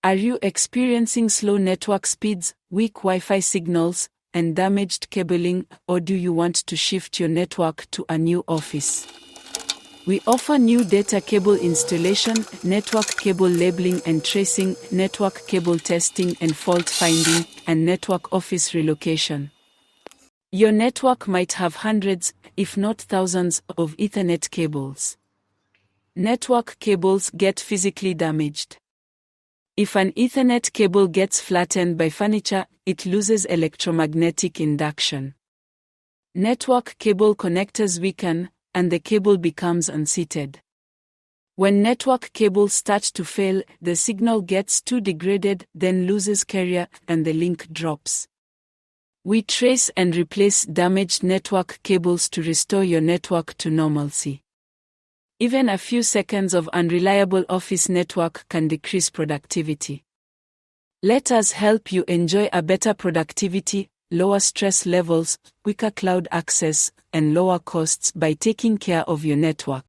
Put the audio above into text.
Are you experiencing slow network speeds, weak Wi-Fi signals, and damaged cabling, or do you want to shift your network to a new office? We offer new data cable installation, network cable labeling and tracing, network cable testing and fault finding, and network office relocation. Your network might have hundreds, if not thousands, of Ethernet cables. Network cables get physically damaged. If an Ethernet cable gets flattened by furniture, it loses electromagnetic induction. Network cable connectors weaken, and the cable becomes unseated. When network cables start to fail, the signal gets too degraded, then loses carrier, and the link drops. We trace and replace damaged network cables to restore your network to normalcy. Even a few seconds of unreliable office network can decrease productivity. Let us help you enjoy a better productivity, lower stress levels, quicker cloud access, and lower costs by taking care of your network.